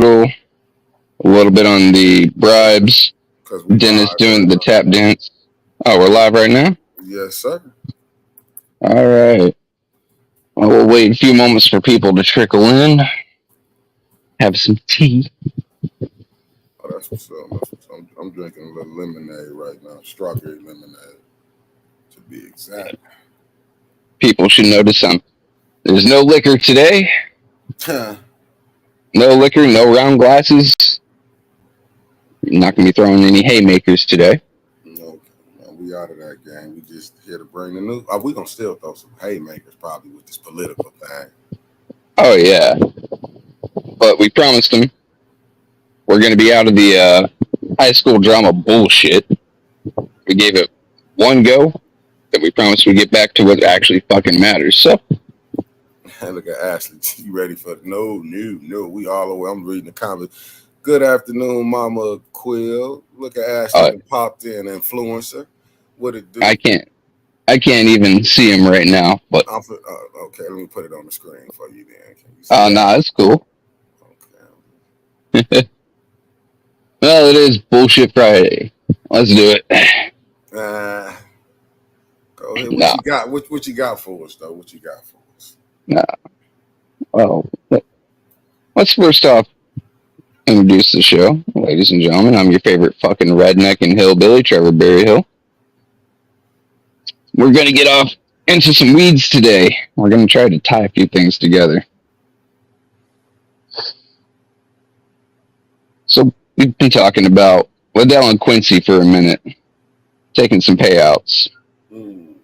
a little bit on the bribes. Because we Dennis live right doing the now. tap dance. Oh, we're live right now? Yes, sir. All right. Well, we'll wait a few moments for people to trickle in, have some tea. Oh, that's what's up. That's what's up. I'm drinking a little lemonade right now. Strawberry lemonade, to be exact. People should notice there's no liquor today. no, No liquor, no round glasses. You're not going to be throwing any haymakers today. no, we out of that game. We just here to bring the news. We gonna still throw some haymakers probably with this political thing. Oh, yeah. But we promised them we're going to be out of the high school drama bullshit. We gave it one go, that we promised we'd get back to what actually fucking matters. So, Look at Ashley. You ready for it? No. We all the way. I'm reading the comments. Good afternoon, Mama Quill. Look at Ashley uh, and popped in, influencer. What it I do? can't. I can't even see him right now, but Okay, let me put it on the screen for you then. Can you see that? nah, it's cool. Okay. Well, it is bullshit Friday. Let's do it. Uh, Go ahead. What Nah, you got? What you got for us though? What you got for us? nah. Well, let's first off introduce the show, ladies and gentlemen. I'm your favorite fucking redneck and hillbilly, Trevor Berryhill. We're gonna get off into some weeds today. We're gonna try to tie a few things together. So we've been talking about Liddell and Quincy for a minute, taking some payouts, Mm.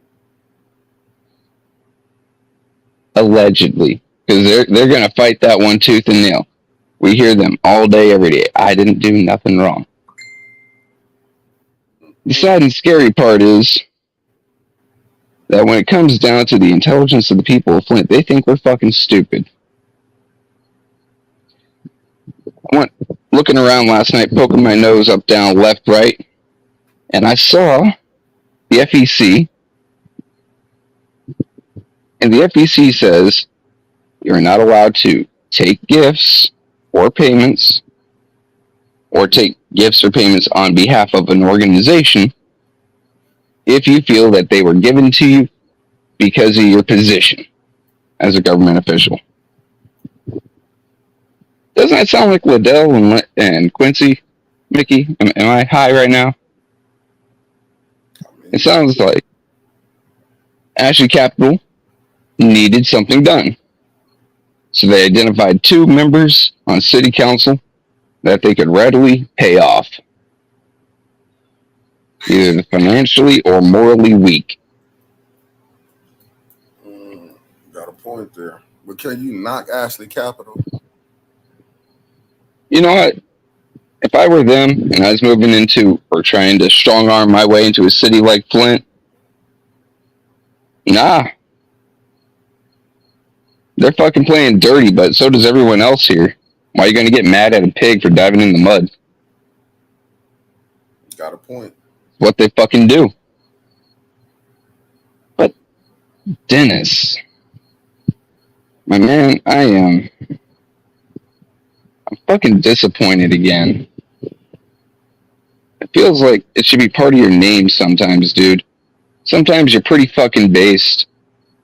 allegedly, because they're gonna fight that one tooth and nail. We hear them all day, every day. I didn't do nothing wrong. The Mm. sad and scary part is that when it comes down to the intelligence of the people of Flint, they think we're fucking stupid. I went looking around last night, poking my nose up, down, left, right, and I saw the FEC, and the FEC says you're not allowed to take gifts or payments, or take gifts or payments on behalf of an organization if you feel that they were given to you because of your position as a government official. Doesn't that sound like Liddell and Quincy? Mickey, am I high right now? I It mean, sounds like Ashley Capital needed something done. So they identified two members on city council that they could readily pay off, either financially or morally weak. got a point there. But can you knock Ashley Capital? You know what? If I were them and I was moving into or trying to strong arm my way into a city like Flint, nah. They're fucking playing dirty, but so does everyone else here. Why are you going to get mad at a pig for diving in the mud? Got a point. What they fucking do. But Dennis, my man, I'm fucking disappointed again. It feels like it should be part of your name sometimes, dude. Sometimes you're pretty fucking based.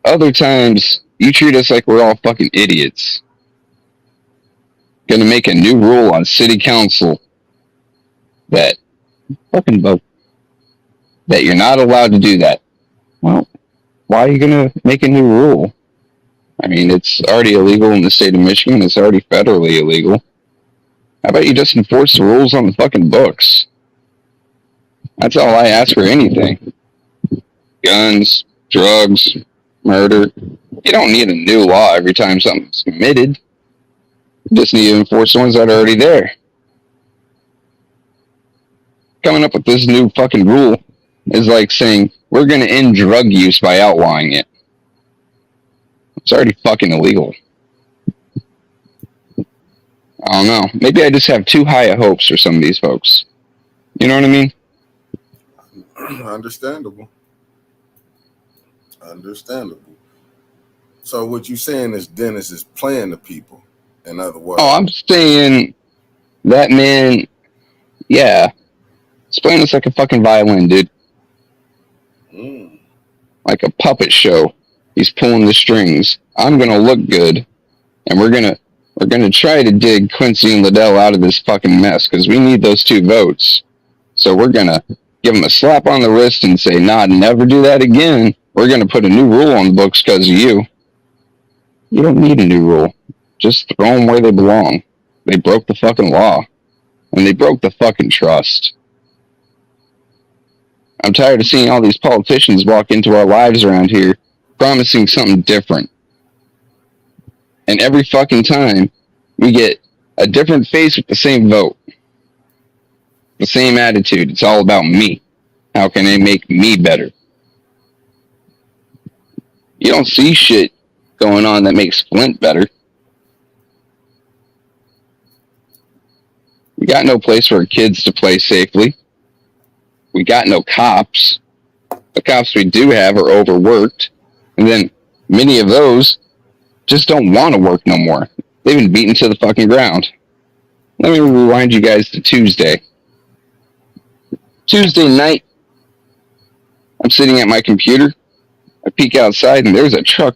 Other times you treat us like we're all fucking idiots. Gonna make a new rule on city council that fucking vote that you're not allowed to do that. Well, why are you gonna make a new rule? I mean, it's already illegal in the state of Michigan. It's already federally illegal. How about you just enforce the rules on the fucking books? That's all I ask for anything. Guns, drugs, murder. You don't need a new law every time something's committed. You just need to enforce the ones that are already there. Coming up with this new fucking rule is like saying we're going to end drug use by outlawing it. It's already fucking illegal. I don't know. Maybe I just have too high of hopes for some of these folks. You know what I mean? Understandable. Understandable. So what you saying is Dennis is playing the people. In other Oh, words, I'm saying That man, yeah, he's playing us like a fucking violin, dude. Mm. Like a puppet show. He's pulling the strings. I'm gonna look good, and we're gonna try to dig Quincy and Liddell out of this fucking mess because we need those 2 votes. So we're gonna give them a slap on the wrist and say, "Nah, never do that again. We're gonna put a new rule on the books because of you." You don't need a new rule. Just throw them where they belong. They broke the fucking law, and they broke the fucking trust. I'm tired of seeing all these politicians walk into our lives around here promising something different. And every fucking time we get a different face with the same vote, the same attitude. It's all about me. How can they make me better? You don't see shit going on that makes Flint better. We got no place for our kids to play safely. We got no cops. The cops we do have are overworked. And then many of those just don't want to work no more. They've been beaten to the fucking ground. Let me rewind you guys to Tuesday. Tuesday night, I'm sitting at my computer. I peek outside and there's a truck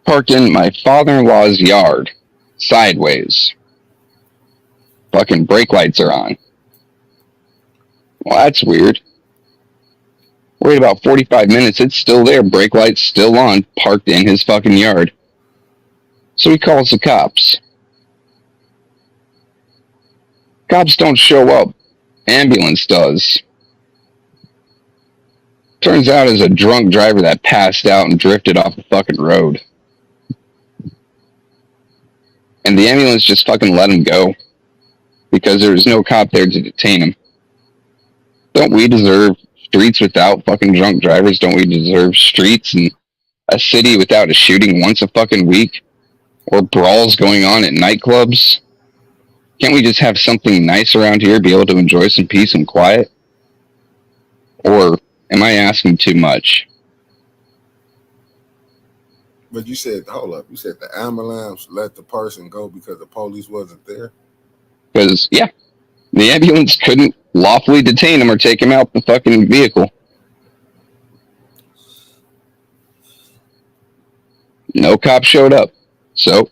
parked in my father-in-law's yard, sideways. Fucking brake lights are on. Well, that's weird. Wait about 45 minutes, it's still there, brake lights still on, parked in his fucking yard. So he calls the cops. Cops don't show up. Ambulance does. Turns out it's a drunk driver that passed out and drifted off the fucking road. And the ambulance just fucking let him go. Because there was no cop there to detain him. Don't we deserve streets without fucking drunk drivers? Don't we deserve streets in a city without a shooting once a fucking week? Or brawls going on at nightclubs? Can't we just have something nice around here, be able to enjoy some peace and quiet? Or am I asking too much? But you said, hold up, you said the ambulance let the person go because the police wasn't there? Because, yeah, the ambulance couldn't lawfully detain him or take him out the fucking vehicle. No cop showed up. So,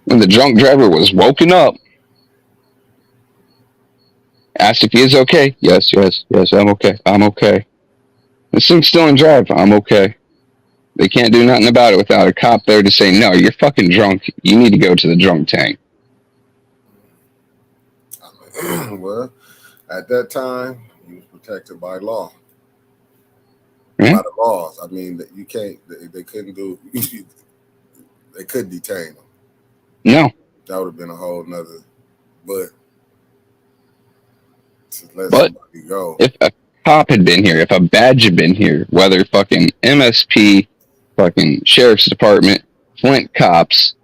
when the drunk driver was woken up, asked if he is okay. Yes, I'm okay. I'm okay. This thing's still in drive. I'm okay. They can't do nothing about it without a cop there to say, no, you're fucking drunk. You need to go to the drunk tank. Well, at that time, he was protected by law. Hmm? By the laws. I mean, you can't, they couldn't do, they couldn't detain him. No. That would have been a whole nother, but to let somebody go. If a cop had been here, if a badge had been here, whether fucking MSP, fucking Sheriff's Department, Flint cops,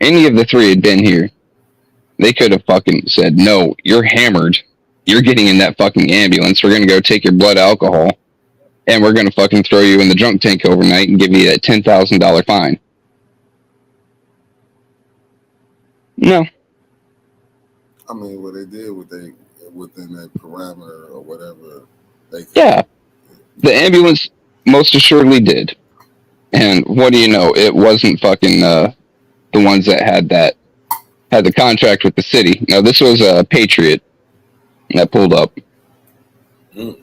any of the 3 had been here, they could have fucking said, no, you're hammered. You're getting in that fucking ambulance. We're going to go take your blood alcohol, and we're going to fucking throw you in the drunk tank overnight and give you a $10,000 fine. No. I mean, what they did within that parameter or whatever. Yeah. The ambulance most assuredly did. And what do you know? It wasn't fucking the ones that had the contract with the city. No, this was a Patriot that pulled up. Mm.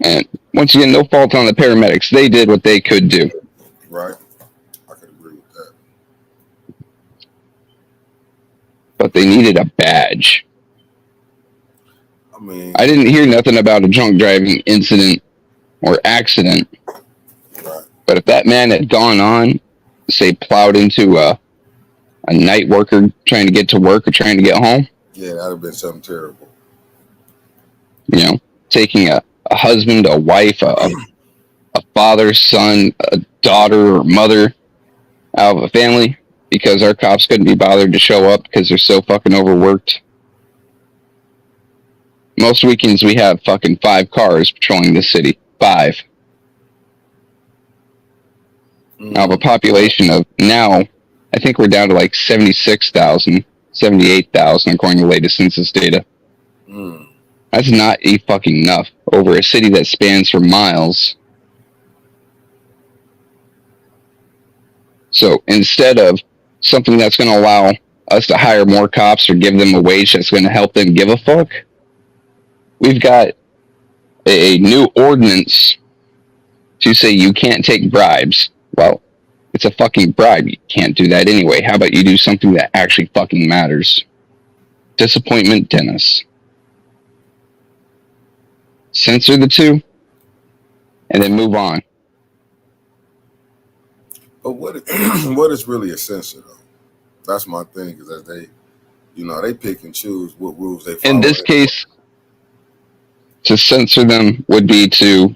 And once again, no fault on the paramedics. They did what they could do. Right. I could agree with that. But they needed a badge. I mean, I didn't hear nothing about a drunk driving incident or accident. right. But if that man had gone on, say, plowed into a night worker trying to get to work or trying to get home. Yeah, that would have been something terrible. You know, taking a husband, a wife, a father, son, a daughter or mother out of a family because our cops couldn't be bothered to show up because they're so fucking overworked. Most weekends we have fucking 5 cars patrolling the city. 5. Out of a population of now, I think we're down to like 76,000. 78,000 according to the latest census data. That's not a fucking enough over a city that spans for miles. So instead of something that's going to allow us to hire more cops or give them a wage that's going to help them give a fuck, we've got a new ordinance to say you can't take bribes. Well, it's a fucking bribe. You can't do that anyway. How about you do something that actually fucking matters? Disappointment Dennis. Censor the two, and then move on. But what is really a censor though? That's my thing, is that they pick and choose what rules they follow. In this case, to censor them would be to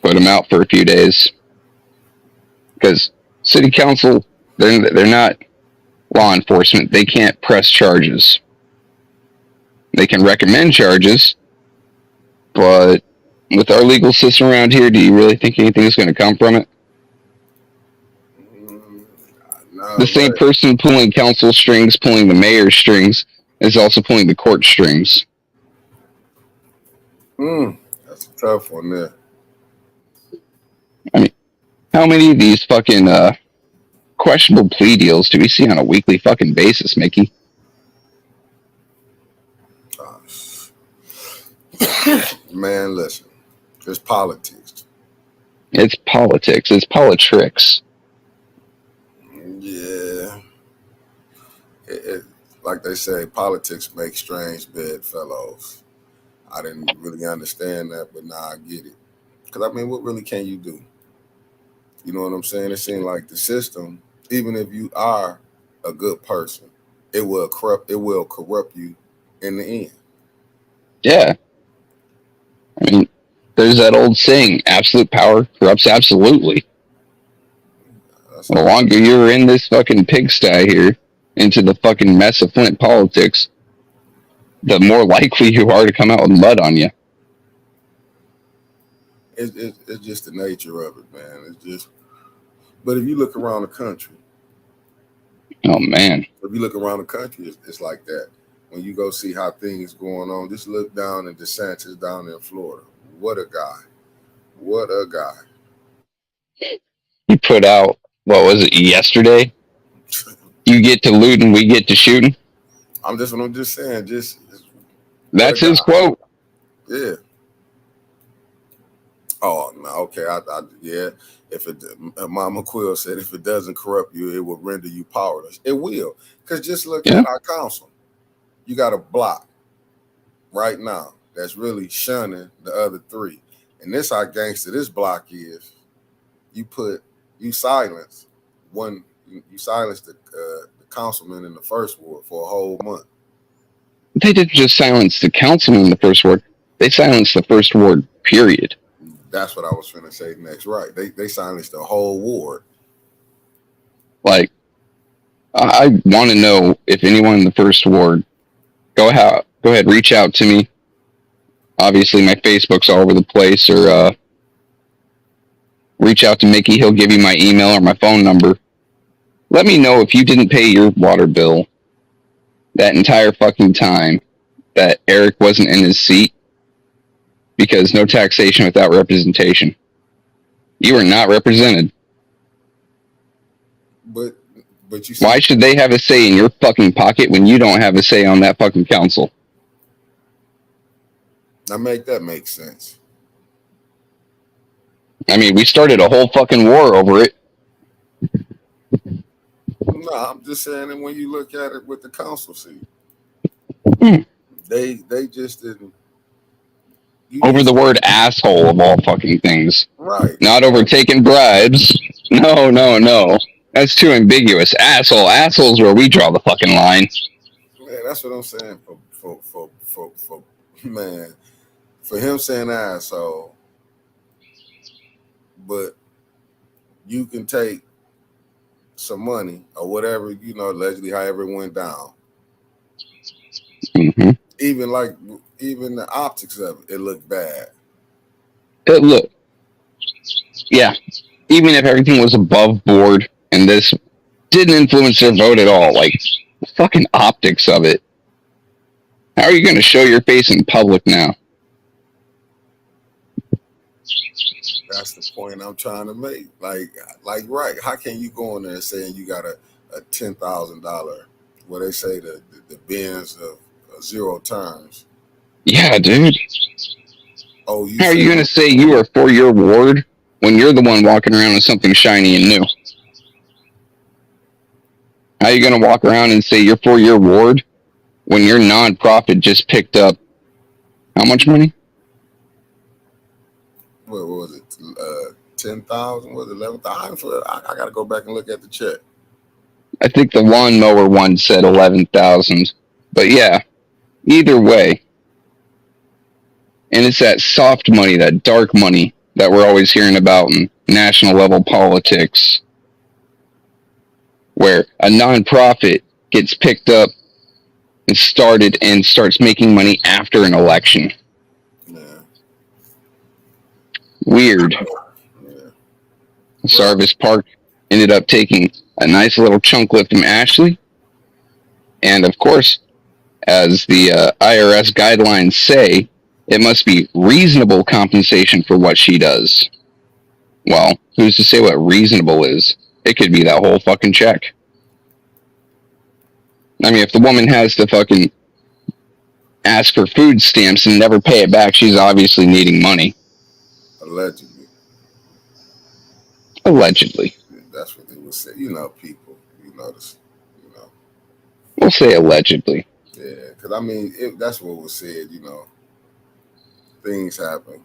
put them out for a few days. Because city council, they're not law enforcement. They can't press charges. They can recommend charges, but with our legal system around here, do you really think anything is going to come from it? The same person pulling council strings, pulling the mayor's strings, is also pulling the court strings. That's a tough one there. I mean, how many of these fucking questionable plea deals do we see on a weekly fucking basis, Mickey? Man, listen. It's politics. It's politics. It's politricks. Yeah. Like they say, politics make strange bedfellows. I didn't really understand that, but now I get it. Because, I mean, what really can you do? You know what I'm saying? It seems like the system, even if you are a good person, it will corrupt you in the end. Yeah. I mean, there's that old saying, absolute power corrupts absolutely. The longer you're in this fucking pigsty here, into the fucking mess of Flint politics, the more likely you are to come out with mud on you. It's just the nature of it, man. It's just, but if you look around the country, oh man, if you look around the country, it's like that. When you go see how things going on, just look down at DeSantis down in Florida. What a guy! What a guy! He put out, what was it, yesterday? You get to looting, we get to shooting. I'm just saying. That's his quote. Yeah. Oh no, okay. Yeah. If Mama Quill said, if it doesn't corrupt you, it will render you powerless. It will, because just look at our council. You got a block right now that's really shunning the other three, and this how gangster this block is. You silence the councilman in the first ward for a whole month. They didn't just silence the councilman in the first ward; they silenced the first ward. Period. That's what I was finna say next. Right? They silenced the whole ward. Like, I want to know if anyone in the first ward. Go ahead, reach out to me. Obviously, my Facebook's all over the place, or reach out to Mickey. He'll give you my email or my phone number. Let me know if you didn't pay your water bill that entire fucking time that Eric wasn't in his seat, because no taxation without representation. You are not represented. But you see, why should they have a say in your fucking pocket when you don't have a say on that fucking council? Now make that make sense. I mean, we started a whole fucking war over it. No, I'm just saying that when you look at it with the council seat, they just didn't. Over the word asshole of all fucking things. Right. Not over taking bribes. No. That's too ambiguous. Asshole's where we draw the fucking line. Man, that's what I'm saying. For him saying asshole, but you can take some money or whatever, allegedly however it went down. Mm-hmm. Even the optics of it looked bad. Yeah. Even if everything was above board and this didn't influence their vote at all, like, The fucking optics of it. How are you going to show your face in public now? That's the point I'm trying to make. Like, right? How can you go in there saying you got a $10,000? What they say the bins of zero turns. Yeah, dude. Oh, you How are you saying going to say you are for your ward when you're the one walking around with something shiny and new? How are you going to walk around and say you're for your ward when your nonprofit just picked up how much money? what was it? 10,000? Was it 11,000? I got to go back and look at the check. I think the lawnmower one said 11,000. But yeah, either way. And it's that soft money, that dark money that we're always hearing about in national level politics, where a nonprofit gets picked up and started and starts making money after an election. Yeah. Weird. Yeah. Sarvis Park ended up taking a nice little chunk lift from Ashley. And of course, as the IRS guidelines say, it must be reasonable compensation for what she does. Well, who's to say what reasonable is? It could be that whole fucking check. I mean, if the woman has to fucking ask for food stamps and never pay it back, she's obviously needing money. Allegedly. Allegedly. That's what they would say. You know, people. You notice. You know. We'll say allegedly. Yeah, because I mean, that's what was said. You know, things happen.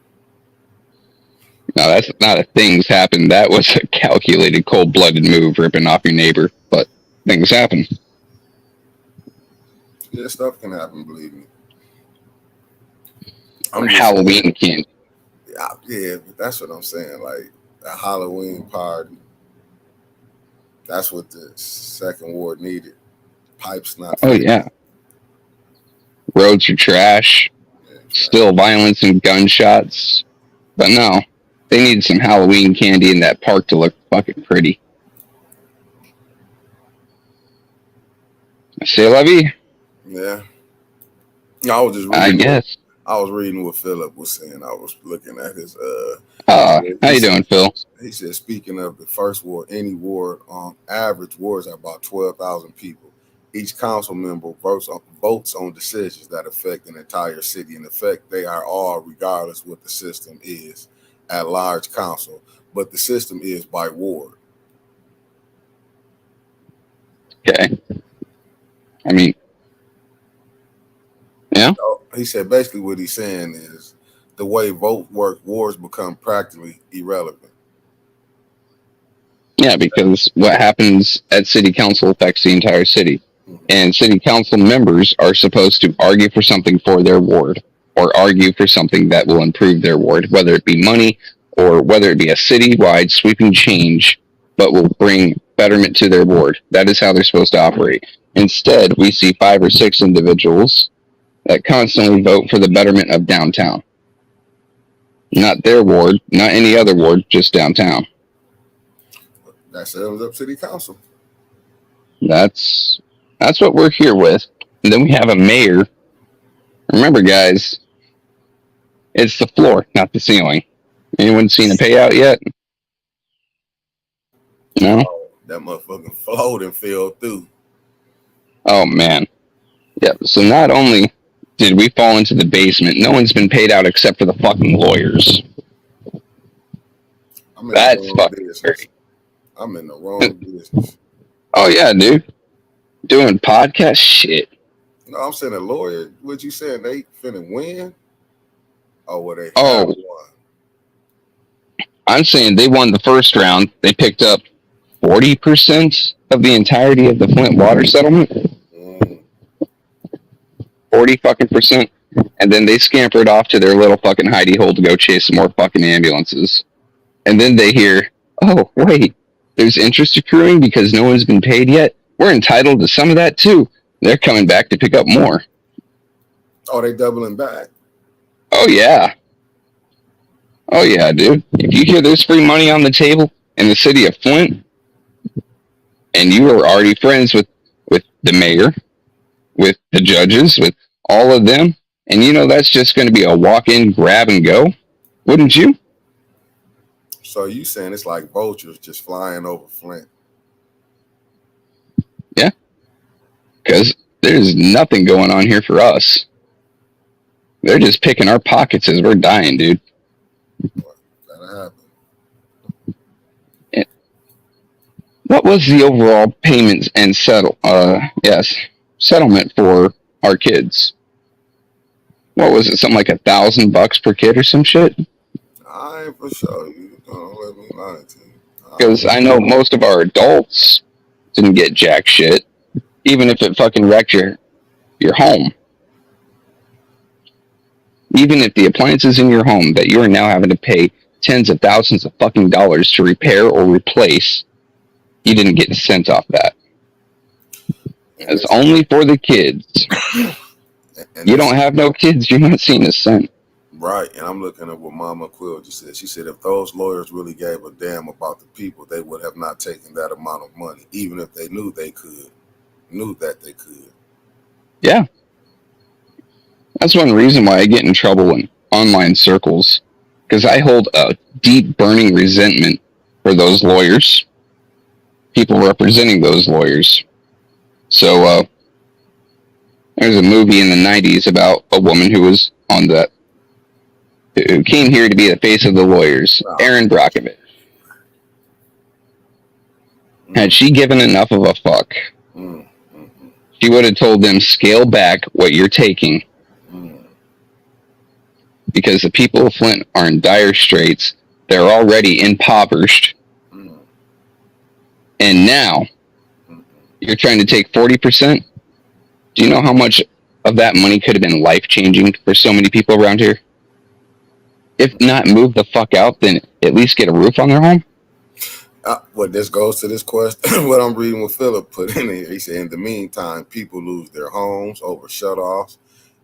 No, that's not a things happen. That was a calculated, cold-blooded move, ripping off your neighbor. But things happen. Yeah, stuff can happen. Believe me. Or Halloween candy. Yeah, but that's what I'm saying. Like a Halloween party. That's what the second ward needed. Pipes not. Oh yeah. Roads are trash. Yeah, Still violence and gunshots. But no, they need some Halloween candy in that park to look fucking pretty. C'est la vie. Yeah. I was just reading. I guess. I was reading what Philip was saying. I was looking at his. How you doing, Phil? He said, speaking of the first ward, any ward on average wards are about 12,000 people. Each council member votes on decisions that affect an entire city. In effect, they are all, regardless what the system is, at large council, but the system is by ward. Okay. I mean, yeah. So he said basically what he's saying is the way vote work, wars become practically irrelevant. Yeah, because what happens at city council affects the entire city. And city council members are supposed to argue for something for their ward or argue for something that will improve their ward, whether it be money or whether it be a citywide sweeping change, but will bring betterment to their ward. That is how they're supposed to operate. Instead, we see 5 or 6 individuals that constantly vote for the betterment of downtown. Not their ward, not any other ward, just downtown. That sums up city council. That's what we're here with. And then we have a mayor. Remember, guys, it's the floor, not the ceiling. Anyone seen a payout yet? No? Oh, that motherfucking flowed and fell through. Oh, man. Yeah, so not only did we fall into the basement, no one's been paid out except for the fucking lawyers. That's fucking dirty. I'm in the wrong business. Oh, yeah, dude. Doing podcast shit. No, I'm saying a lawyer. What you saying? They finna win? Oh, well, they have won. I'm saying they won the first round. They picked up 40% of the entirety of the Flint water settlement. 40 fucking percent. And then they scampered off to their little fucking hidey hole to go chase some more fucking ambulances. And then they hear, oh, wait, there's interest accruing because no one's been paid yet. We're entitled to some of that too. They're coming back to pick up more. Oh, they doubling back. Oh, yeah. Oh, yeah, dude. If you hear there's free money on the table in the city of Flint, and you are already friends with the mayor, with the judges, with all of them, and that's just going to be a walk-in, grab and go, wouldn't you? So you saying it's like vultures just flying over Flint? Yeah, because there's nothing going on here for us. They're just picking our pockets as we're dying, dude. That'll happen. What was the overall payments and settlement for our kids? What was it? Something like $1,000 per kid or some shit? I ain't for sure. You don't let me lie to you. Because I know most of our adults didn't get jack shit, even if it fucking wrecked your home. Even if the appliances in your home that you are now having to pay tens of thousands of fucking dollars to repair or replace, you didn't get a cent off that. It's only for the kids. You don't have no kids, you're not seeing a cent. Right, and I'm looking at what Mama Quill just said. She said if those lawyers really gave a damn about the people, they would have not taken that amount of money, even if they knew that they could. Yeah. That's one reason why I get in trouble in online circles, because I hold a deep burning resentment for those lawyers, people representing those lawyers. So there's a movie in the 90s about a woman who was on that, who came here to be the face of the lawyers, Erin Brockovich. Had she given enough of a fuck, she would have told them, scale back what you're taking. Because the people of Flint are in dire straits. They're already impoverished. And now, you're trying to take 40%? Do you know how much of that money could have been life-changing for so many people around here? If not move the fuck out, then at least get a roof on their home? Well, this goes to this question. What I'm reading what Philip put in here. He said, in the meantime, people lose their homes over shutoffs,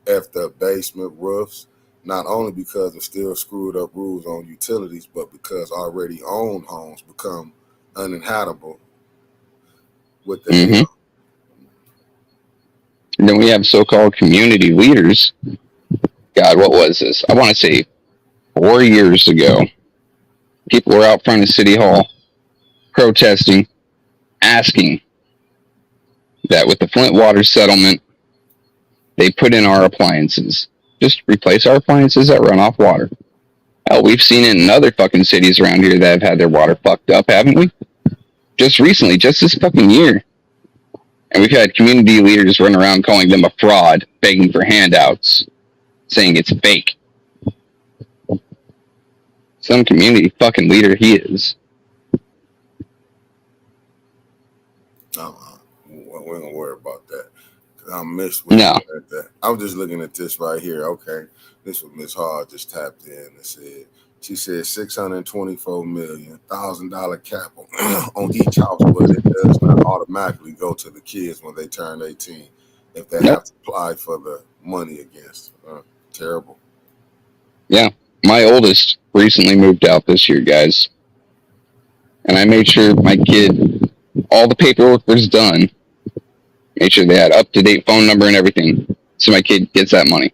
effed up basement roofs, not only because of still screwed up rules on utilities, but because already owned homes become uninhabitable with the And then we have so-called community leaders. God, what was this? I want to say 4 years ago. People were out front of City Hall protesting, asking that with the Flint water settlement, they put in our appliances. Just replace our appliances that run off water. Hell, we've seen it in other fucking cities around here that have had their water fucked up, haven't we? Just recently, just this fucking year. And we've had community leaders run around calling them a fraud, begging for handouts, saying it's fake. Some community fucking leader he is. We're gonna worry about that. I missed No. at that. I was just looking at this right here. Okay, this was Miss Hard just tapped in and said. She said $624 million, $1,000 cap on each house, but it does not automatically go to the kids when they turn 18 if they have to apply for the money against. Terrible. Yeah, my oldest recently moved out this year, guys, and I made sure my kid, all the paperwork was done. Made sure they had up-to-date phone number and everything, so my kid gets that money.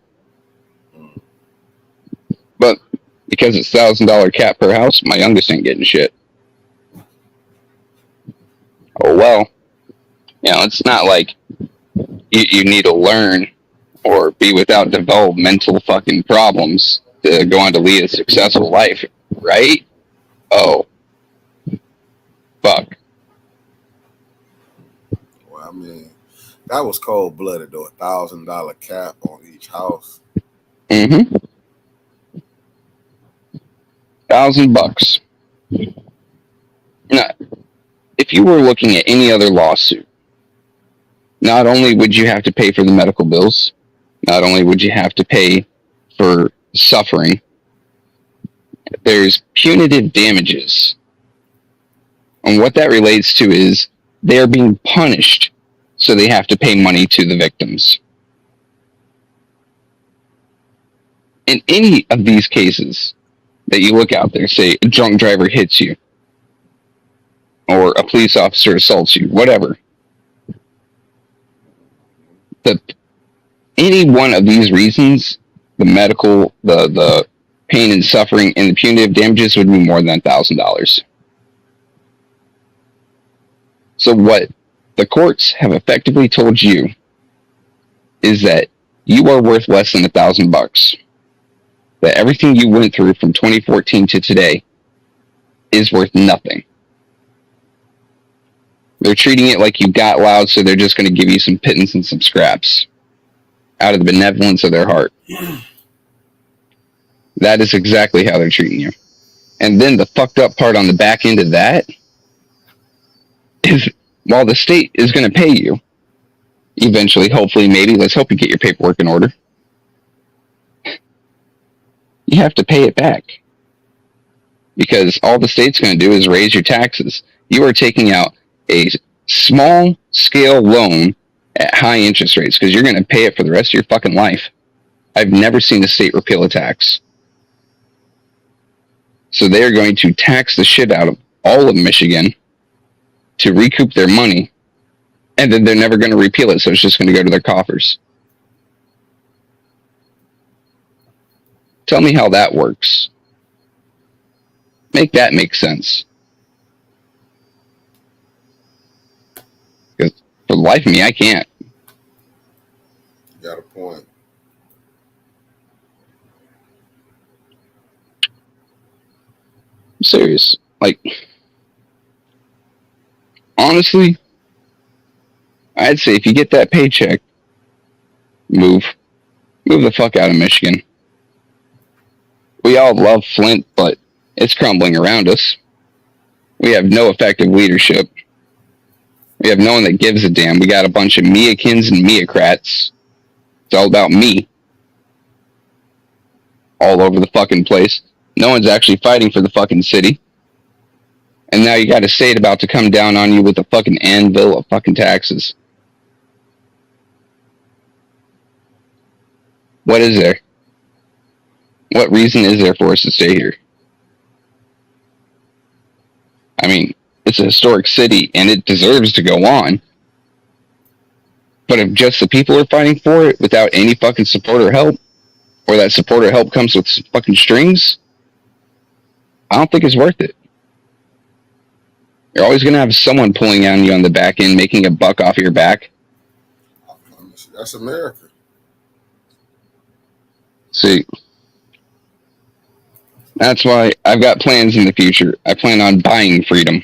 But because it's $1,000 cap per house, my youngest ain't getting shit. Oh well. It's not like you need to learn or be without developmental fucking problems to go on to lead a successful life, right? Oh. Fuck. Well, I mean, that was cold-blooded, though. $1,000 cap on each house. $1,000. Now, if you were looking at any other lawsuit, not only would you have to pay for the medical bills, not only would you have to pay for suffering, there's punitive damages. And what that relates to is they are being punished, so they have to pay money to the victims. In any of these cases that you look out there, say a drunk driver hits you, or a police officer assaults you, whatever, the any one of these reasons, the medical, the pain and suffering, and the punitive damages would be more than $1,000. So what the courts have effectively told you is that you are worth less than $1,000. That everything you went through from 2014 to today is worth nothing. They're treating it like you got loud, so they're just going to give you some pittance and some scraps out of the benevolence of their heart. That is exactly how they're treating you. And then the fucked up part on the back end of that is while the state is going to pay you, eventually, hopefully, maybe, let's hope you get your paperwork in order, you have to pay it back. Because all the state's going to do is raise your taxes. You are taking out a small scale loan at high interest rates because you're going to pay it for the rest of your fucking life. I've never seen the state repeal a tax. So they're going to tax the shit out of all of Michigan to recoup their money, and then they're never going to repeal it, so it's just going to go to their coffers. Tell me how that works. Make that make sense. Because for the life of me, I can't. You got a point. I'm serious. Like, honestly, I'd say if you get that paycheck, move the fuck out of Michigan. We all love Flint, but it's crumbling around us. We have no effective leadership. We have no one that gives a damn. We got a bunch of Miakins and Miacrats. It's all about me. All over the fucking place. No one's actually fighting for the fucking city. And now you got a state about to come down on you with a fucking anvil of fucking taxes. What is there? What reason is there for us to stay here? I mean, it's a historic city and it deserves to go on. But if just the people are fighting for it without any fucking support or help, or that support or help comes with fucking strings, I don't think it's worth it. You're always going to have someone pulling on you on the back end, making a buck off your back. That's America. See, that's why I've got plans in the future. I plan on buying freedom.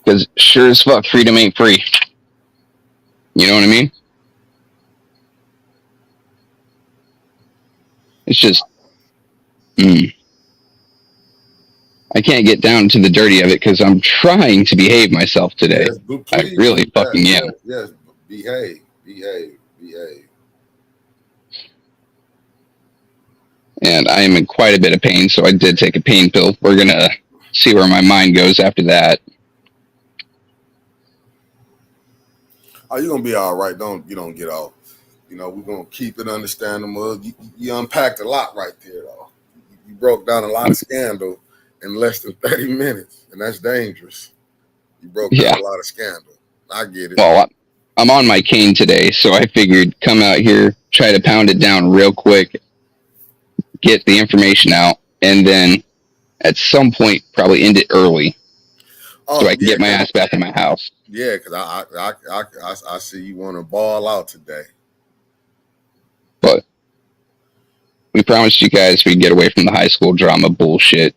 Because sure as fuck, freedom ain't free. You know what I mean? It's just, I can't get down to the dirty of it because I'm trying to behave myself today. Yes, I really fucking am. Yes, behave. And I am in quite a bit of pain, so I did take a pain pill. We're going to see where my mind goes after that. Oh, you're going to be all right. You don't get off. You know, we're going to keep it understandable. You unpacked a lot right there, though. You broke down a lot of scandal in less than 30 minutes, and that's dangerous. You broke down a lot of scandal. I get it. Well, I'm on my cane today, so I figured come out here, try to pound it down real quick, get the information out, and then at some point probably end it early so I can get my ass back in my house. Yeah, because I see you want to ball out today. But we promised you guys we'd get away from the high school drama bullshit.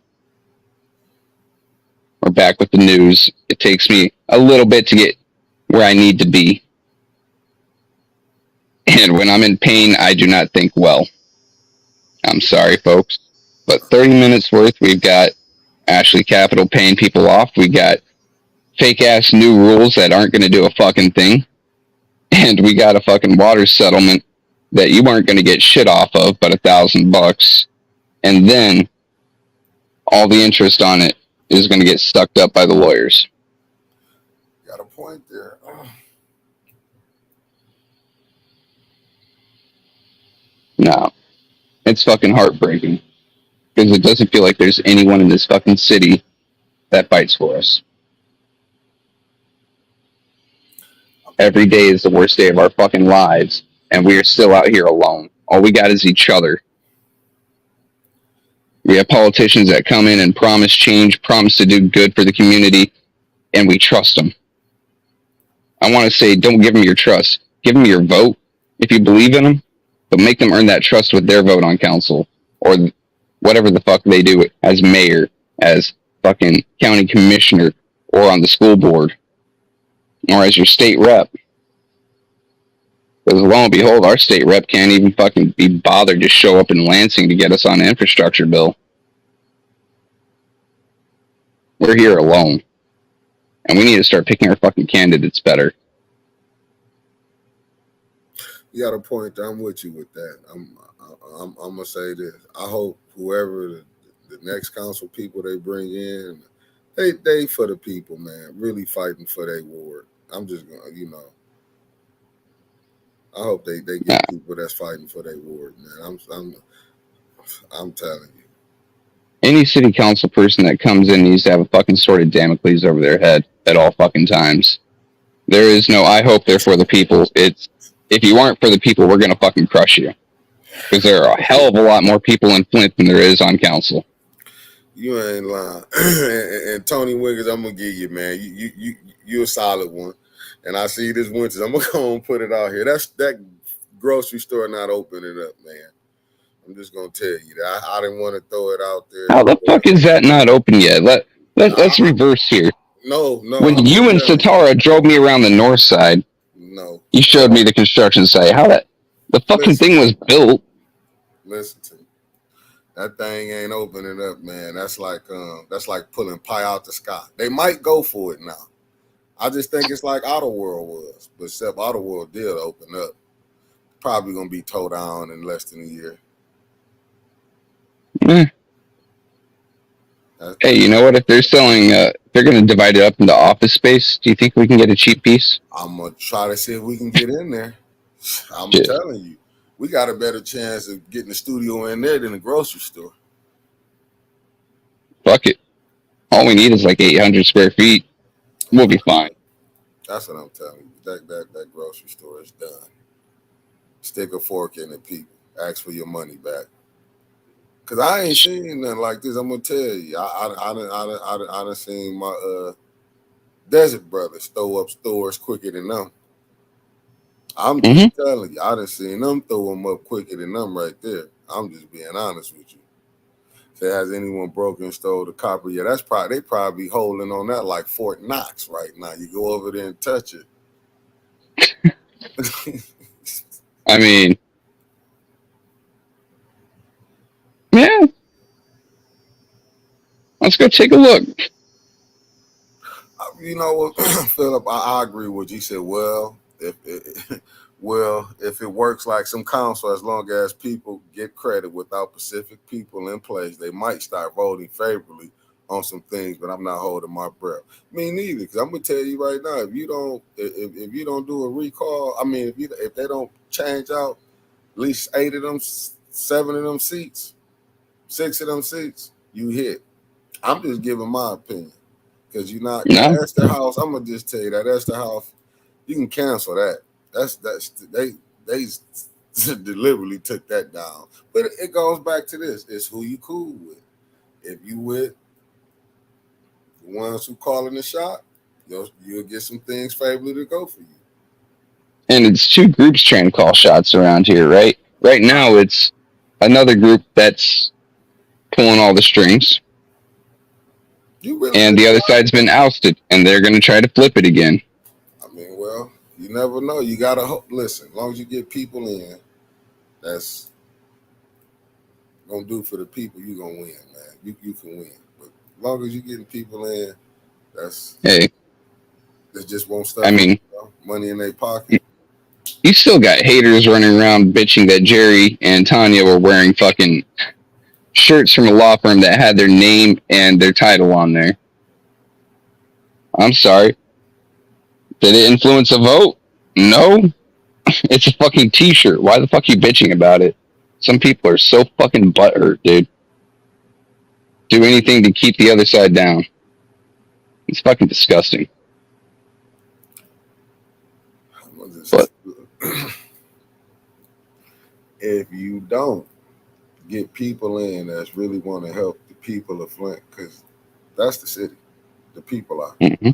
We're back with the news. It takes me a little bit to get where I need to be. And when I'm in pain, I do not think well. I'm sorry, folks. But 30 minutes worth, we've got Ashley Capital paying people off. We got fake-ass new rules that aren't going to do a fucking thing. And we got a fucking water settlement that you aren't going to get shit off of but $1,000. And then all the interest on it is going to get sucked up by the lawyers. Got a point there. Oh. No. It's fucking heartbreaking. Because it doesn't feel like there's anyone in this fucking city that fights for us. Every day is the worst day of our fucking lives, and we are still out here alone. All we got is each other. We have politicians that come in and promise change, promise to do good for the community, and we trust them. I want to say, don't give them your trust. Give them your vote if you believe in them, but make them earn that trust with their vote on council or whatever the fuck they do as mayor, as fucking county commissioner, or on the school board, or as your state rep. Because lo and behold, our state rep can't even fucking be bothered to show up in Lansing to get us on an infrastructure bill. We're here alone. And we need to start picking our fucking candidates better. You got a point. I'm with you with that. I'm gonna say this. I hope whoever the next council people they bring in, they for the people, man. Really fighting for their ward. I'm just gonna, I hope they get people that's fighting for their ward, man. I'm telling you. Any city council person that comes in needs to have a fucking sword of Damocles over their head at all fucking times. There is no I hope they're for the people. It's if you aren't for the people, we're gonna fucking crush you. Because there are a hell of a lot more people in Flint than there is on council. You ain't lying. and Tony Wiggins, I'm gonna give you, man. You a solid one. And I see this winter. I'm gonna go and put it out here. That grocery store not opening up, man. I'm just gonna tell you that I didn't want to throw it out there. How the fuck is that not open yet? Let's reverse here. No. When you and Satara drove me around the north side, you showed me the construction site. How the fucking thing was built. Listen to me. That thing ain't opening up, man. That's like pulling pie out the sky. They might go for it now. I just think it's like Outer World was, but except Outer World did open up. Probably gonna be towed down in less than a year. Hey, you know what? If they're selling, they're going to divide it up into office space. Do you think we can get a cheap piece? I'm gonna try to see if we can get in there. I'm telling you, we got a better chance of getting the studio in there than the grocery store. Fuck it. All we need is like 800 square feet. We'll be fine. That's what I'm telling you. That grocery store is done. Stick a fork in it, people. Ask for your money back. Cause I ain't seen nothing like this. I'm gonna tell you. I done seen my Desert Brothers throw up stores quicker than them. I'm just telling you. I done seen them throw them up quicker than them right there. I'm just being honest with you. Say, has anyone broken and stole the copper? Yeah, they probably holding on that like Fort Knox right now. You go over there and touch it. I mean, yeah. Let's go take a look. You know what, Philip? I agree with you. He said, well, if it works like some council, as long as people get credit without specific people in place, they might start voting favorably on some things. But I'm not holding my breath. Me neither, because I'm gonna tell you right now, if you don't do a recall, I mean, if they don't change out at least 8 of them, 7 of them seats, 6 of them seats, you hit. I'm just giving my opinion. Because that's the house. I'm gonna just tell you that's the house. You can cancel that. They deliberately took that down. But it goes back to this: it's who you cool with. If you with the ones who calling the shot, you'll get some things favorably to go for you. And it's 2 groups trying to call shots around here, right? Right now, it's another group that's pulling all the strings. And the other side's been ousted, and they're going to try to flip it again. I mean, well, you never know. You got to listen. As long as you get people in, that's going to do for the people, you're going to win, man. You can win. But as long as you're getting people in, they just won't stop. I mean, money in their pocket. You still got haters running around bitching that Jerry and Tanya were wearing fucking shirts from a law firm that had their name and their title on there. I'm sorry. Did it influence a vote? No. It's a fucking t-shirt. Why the fuck are you bitching about it? Some people are so fucking butthurt, dude. Do anything to keep the other side down. It's fucking disgusting. If you don't get people in that's really want to help the people of Flint, because that's the city, the people are. Mm-hmm.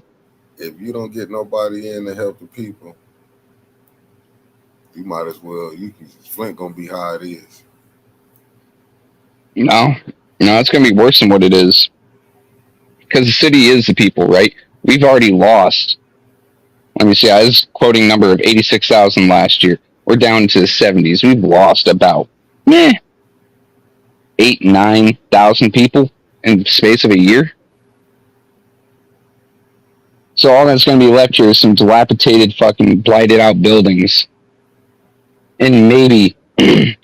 If you don't get nobody in to help the people, you might as well. You can Flint gonna be how it is. No, no, it's going to be worse than what it is because the city is the people, right? We've already lost. Let me see. I was quoting number of 86,000 last year. We're down to the 70s. We've lost about 8,000-9,000 people in the space of a year. So all that's going to be left here is some dilapidated, fucking blighted out buildings, and maybe 10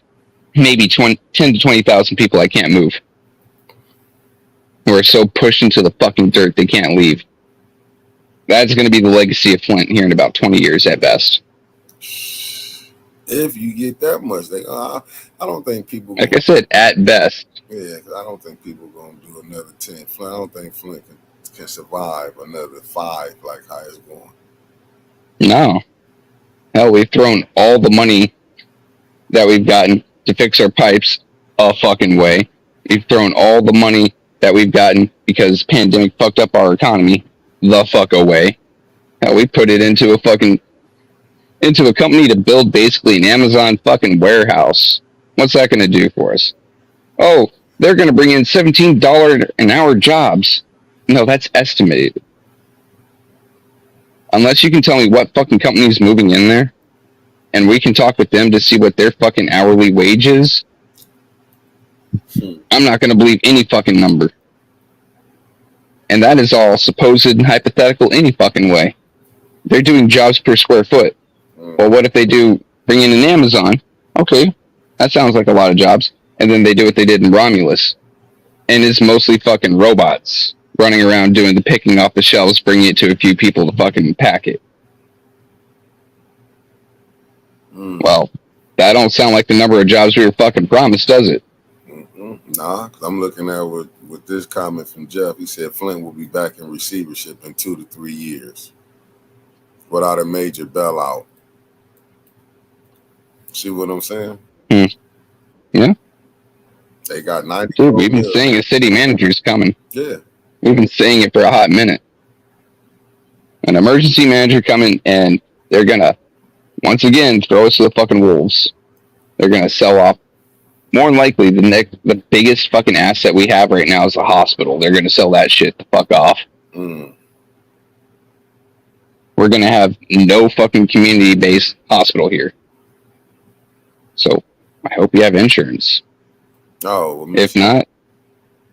to 20,000 people I can't move, who are so pushed into the fucking dirt they can't leave. That's going to be the legacy of Flint here in about 20 years at best. If you get that much, I don't think people. Like I said, at best. Yeah, I don't think people gonna do another 10. Flint, I don't think Flint can survive another 5 like how it's going. No. Hell, we've thrown all the money that we've gotten to fix our pipes a fucking way. We've thrown all the money that we've gotten because pandemic fucked up our economy the fuck away. Hell, we put it into a company to build basically an Amazon fucking warehouse. What's that going to do for us? Oh, they're going to bring in $17 an hour jobs. No, that's estimated. Unless you can tell me what fucking company is moving in there, and we can talk with them to see what their fucking hourly wage is, I'm not going to believe any fucking number. And that is all supposed and hypothetical any fucking way. They're doing jobs per square foot. Well, what if they do bring in an Amazon? Okay, that sounds like a lot of jobs. And then they do what they did in Romulus. And it's mostly fucking robots running around doing the picking off the shelves, bringing it to a few people to fucking pack it. Well, that don't sound like the number of jobs we were fucking promised, does it? Nah, because I'm looking at with this comment from Jeff. He said Flint will be back in receivership in 2 to 3 years without a major bailout. See what I'm saying? Yeah. They got 90. Dude, we've been saying a city manager's coming. Yeah. We've been saying it for a hot minute. An emergency manager coming, and they're gonna once again throw us to the fucking wolves. They're gonna sell off. More than likely, the biggest fucking asset we have right now is the hospital. They're gonna sell that shit the fuck off. We're gonna have no fucking community-based hospital here. So I hope you have insurance. Oh, well, if not,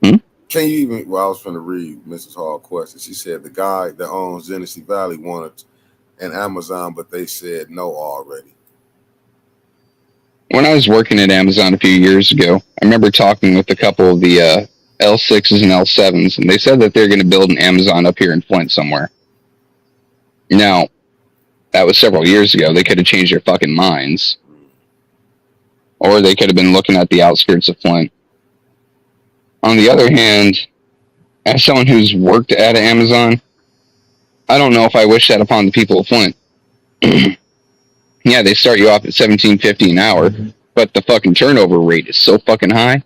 can you even? Well, I was going to read Mrs. Hall question. She said the guy that owns Genesee Valley wanted an Amazon, but they said no already. When I was working at Amazon a few years ago, I remember talking with a couple of the L6s and L7s, and they said that they're going to build an Amazon up here in Flint somewhere. Now, that was several years ago. They could have changed their fucking minds. Or they could have been looking at the outskirts of Flint. On the other hand, as someone who's worked at Amazon, I don't know if I wish that upon the people of Flint. Yeah, they start you off at $17.50 an hour, but the fucking turnover rate is so fucking high.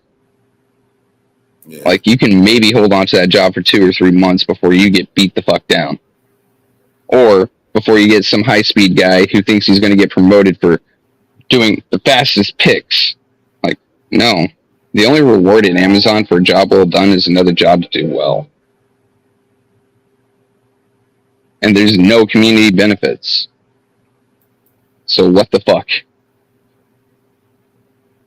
Yeah. Like, you can maybe hold on to that job for 2 or 3 months before you get beat the fuck down. Or before you get some high-speed guy who thinks he's going to get promoted for doing the fastest picks. Like, no. The only reward at Amazon for a job well done is another job to do well. And there's no community benefits. So what the fuck?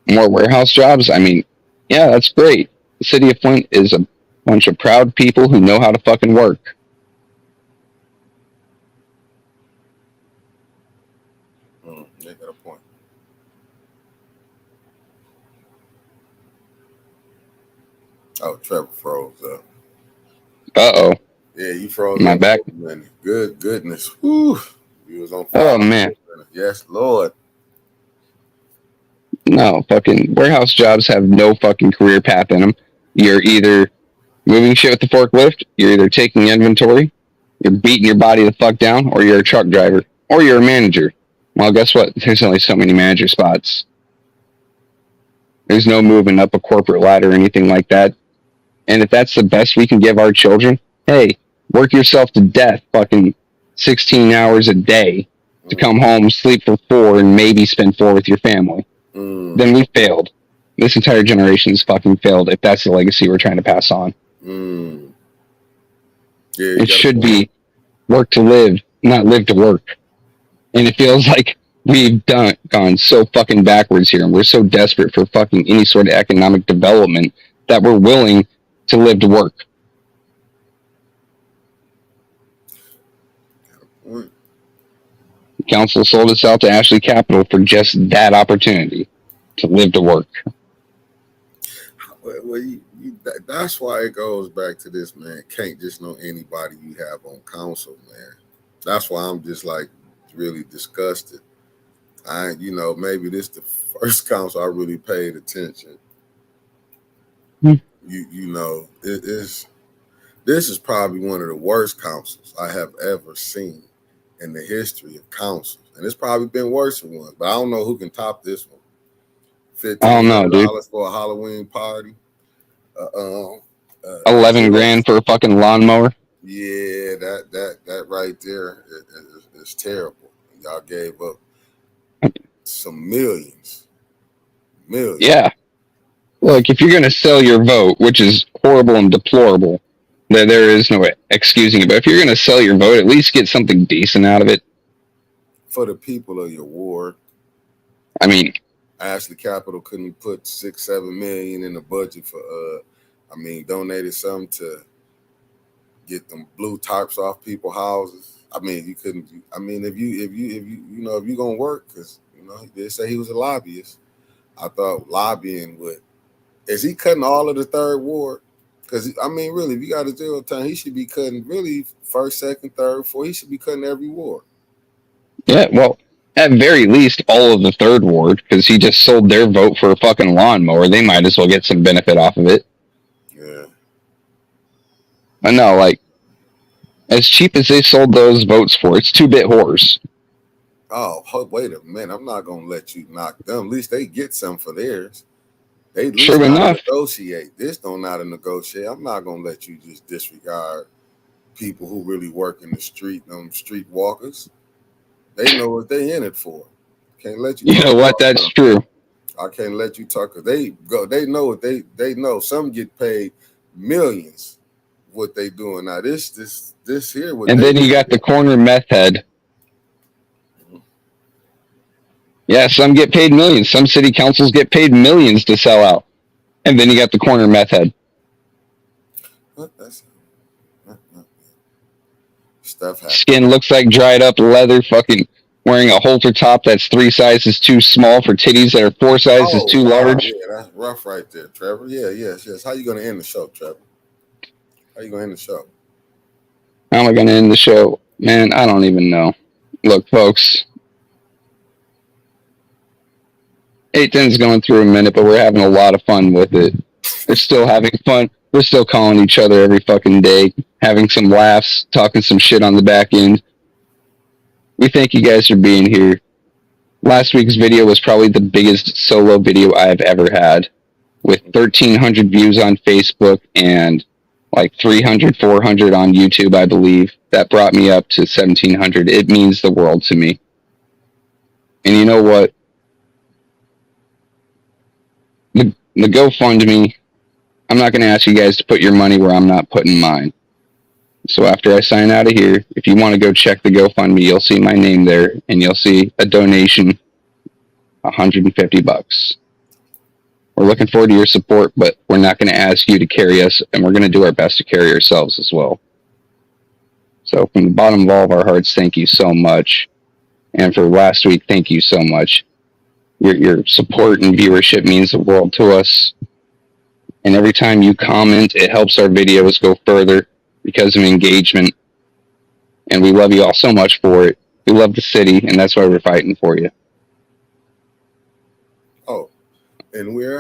More warehouse jobs? I mean, yeah, that's great. The city of Flint is a bunch of proud people who know how to fucking work. They got a point. Oh, Trevor froze up. Uh-oh. Yeah, you froze my up. Back. Good goodness. Whew. You was on fire. Oh, man. Yes, Lord. No, fucking warehouse jobs have no fucking career path in them. You're either moving shit with the forklift, you're either taking inventory, you're beating your body the fuck down, or you're a truck driver, or you're a manager. Well, guess what? There's only so many manager spots. There's no moving up a corporate ladder or anything like that. And if that's the best we can give our children, hey, work yourself to death fucking 16 hours a day to come home, sleep for 4, and maybe spend 4 with your family. Then we failed. This entire generation's fucking failed if that's the legacy we're trying to pass on. Yeah, it should be work to live, not live to work. And it feels like we've gone so fucking backwards here, and we're so desperate for fucking any sort of economic development that we're willing to live to work. Council sold us out to Ashley Capital for just that opportunity to live to work. Well, that's why it goes back to this, man. Can't just know anybody you have on council, man. That's why I'm just like really disgusted. Maybe this the first council I really paid attention. This is probably one of the worst councils I have ever seen in the history of councils, and it's probably been worse than one. But I don't know who can top this one. $1,500 for a Halloween party. 11 grand for a fucking lawnmower. Yeah, that right there is terrible. Y'all gave up some millions. Yeah. Look, if you're going to sell your vote, which is horrible and deplorable, there is no excusing it. But if you're going to sell your vote, at least get something decent out of it. For the people of your ward. I mean, Ashley Capital couldn't put $6-7 million in the budget for donated something to get them blue tarps off people's houses. I mean, you couldn't. I mean, if you gonna work, because they say he was a lobbyist. I thought lobbying would. Is he cutting all of the third ward? Because really, if you got a 0 time, he should be cutting really first, second, third, fourth. He should be cutting every ward. Yeah, well, at very least, all of the third ward, because he just sold their vote for a fucking lawnmower. They might as well get some benefit off of it. Yeah. But no, like, as cheap as they sold those votes for, it's 2-bit whores. Oh, wait a minute. I'm not going to let you knock them. At least they get some for theirs. They at least sure enough negotiate. This don't not negotiate. I'm not going to let you just disregard people who really work in the street, street walkers. They know what they in it for. Can't let you. You know what? That's true. I can't let you talk, because they go. They know what they know. Some get paid millions. What they doing now? This here. And then you got the corner meth head. Yeah, some get paid millions. Some city councils get paid millions to sell out. And then you got the corner meth head. Stuff happens. Skin looks like dried up leather, fucking wearing a halter top that's 3 sizes too small for titties that are 4 sizes too large. Yeah, that's rough right there, Trevor. Yeah, yes. How you going to end the show, Trevor? How you going to end the show? How am I going to end the show? Man, I don't even know. Look, folks. 810's going through a minute, but we're having a lot of fun with it. We're still having fun. We're still calling each other every fucking day, having some laughs, talking some shit on the back end. We thank you guys for being here. Last week's video was probably the biggest solo video I've ever had, with 1,300 views on Facebook and like 300, 400 on YouTube, I believe. That brought me up to 1,700. It means the world to me. And you know what? The GoFundMe, I'm not going to ask you guys to put your money where I'm not putting mine. So after I sign out of here, if you want to go check the GoFundMe, you'll see my name there, and you'll see a donation, $150. We're looking forward to your support, but we're not going to ask you to carry us, and we're going to do our best to carry ourselves as well. So from the bottom of all of our hearts, thank you so much. And for last week, thank you so much. Your support and viewership means the world to us. And every time you comment, it helps our videos go further because of engagement. And we love you all so much for it. We love the city, and that's why we're fighting for you. Oh, and we're out.